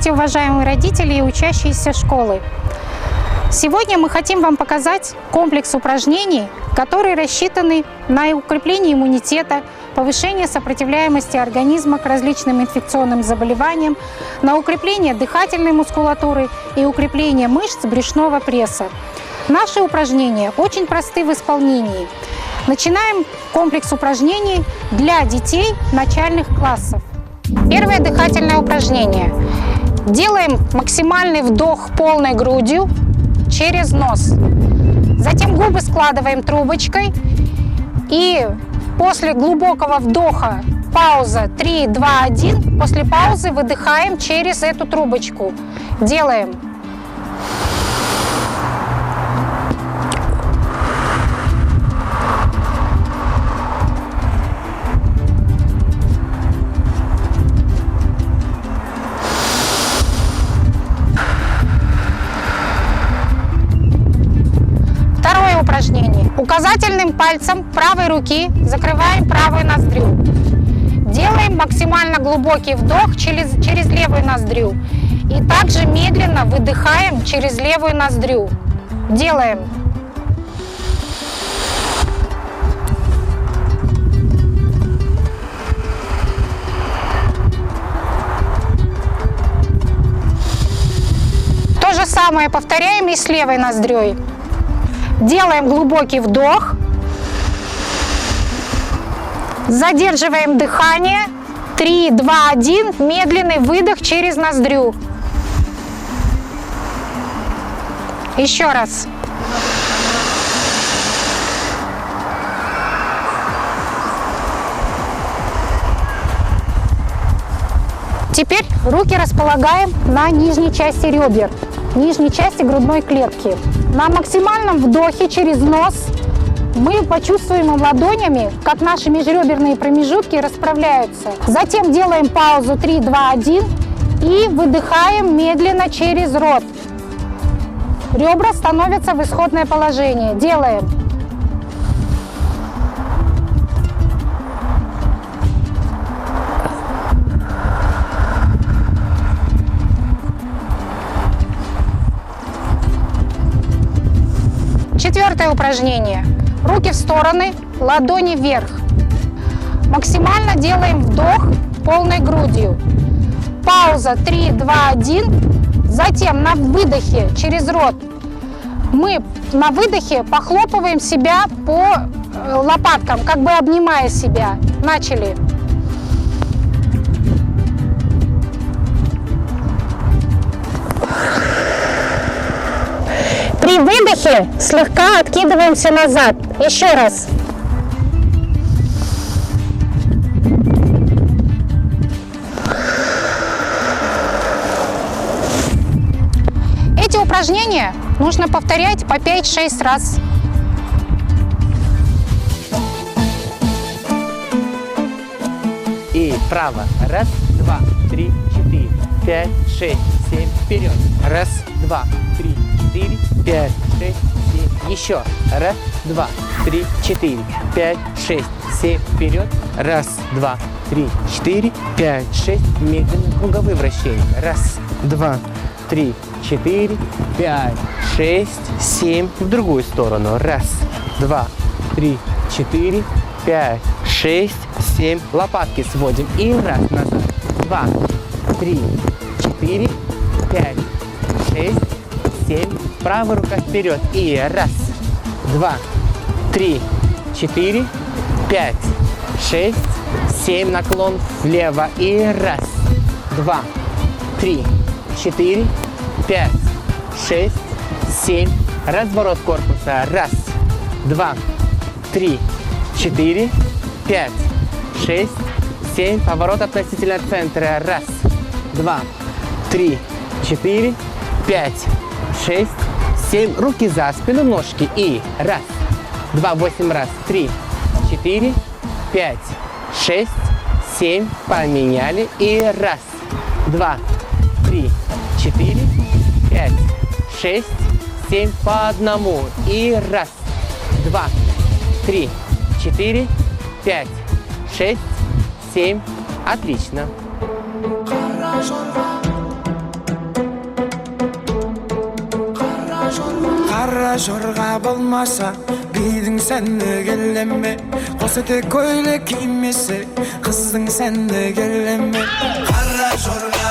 Здравствуйте, уважаемые родители и учащиеся школы! Сегодня мы хотим вам показать комплекс упражнений, которые рассчитаны на укрепление иммунитета, повышение сопротивляемости организма к различным инфекционным заболеваниям, на укрепление дыхательной мускулатуры и укрепление мышц брюшного пресса. Наши упражнения очень просты в исполнении. Начинаем комплекс упражнений для детей начальных классов. Первое дыхательное упражнение. Делаем максимальный вдох полной грудью через нос. Затем губы складываем трубочкой. И после глубокого вдоха пауза 3, 2, 1. После паузы выдыхаем через эту трубочку. Делаем. Упражнение. Указательным пальцем правой руки закрываем правую ноздрю. Делаем максимально глубокий вдох через левую ноздрю. И также медленно выдыхаем через левую ноздрю. Делаем. То же самое повторяем и с левой ноздрёй. Делаем глубокий вдох, задерживаем дыхание, 3, 2, 1, медленный выдох через ноздрю. Еще раз. Теперь руки располагаем на нижней части ребер, нижней части грудной клетки. На максимальном вдохе через нос мы почувствуем ладонями, как наши межреберные промежутки расправляются. Затем делаем паузу 3, 2, 1 и выдыхаем медленно через рот. Ребра становятся в исходное положение. Делаем. Четвертое упражнение. Руки в стороны, ладони вверх. Максимально делаем вдох полной грудью. Пауза 3, 2, 1. Затем на выдохе через рот мы на выдохе похлопываем себя по лопаткам, как бы обнимая себя. Начали. При выдохе слегка откидываемся назад. Еще раз. Эти упражнения нужно повторять по 5-6 раз. И вправо. Раз, два, три, четыре, пять, шесть, семь. Вперед. Раз, два, три, 4, 5, 6, 7. Еще. Раз, два, три, 4, 5, 6, 7. Вперед. Раз, два, три, 4, 5, 6. Медленно круговые вращения. Раз, два, три, 4, 5, 6, 7. В другую сторону. Раз, два, три, 4, 5, 6, 7. Лопатки сводим. И раз, назад. 2, 3, 4, 5, 6, 7. Правая рука вперед. И раз, два, три, 4, 5, 6, 7. Наклон влево. И раз, два, три, 4, 5, 6, 7. Разворот корпуса. Раз, два, три, 4, 5, 6, 7. Поворот относительно центра. Раз, два, три, 4, 5, 6, 7. Руки за спину, ножки. И раз, два, 8 раз. 3, 4, 5, 6, 7. Поменяли. И раз, два, три, 4, 5, 6, 7. По одному. И раз, два, три, 4, 5, 6, 7. Отлично. Qara jorga bolmasa biydin sende geleme. Qos etek ko'ylek kiymese qizding sende geleme. Qara jorga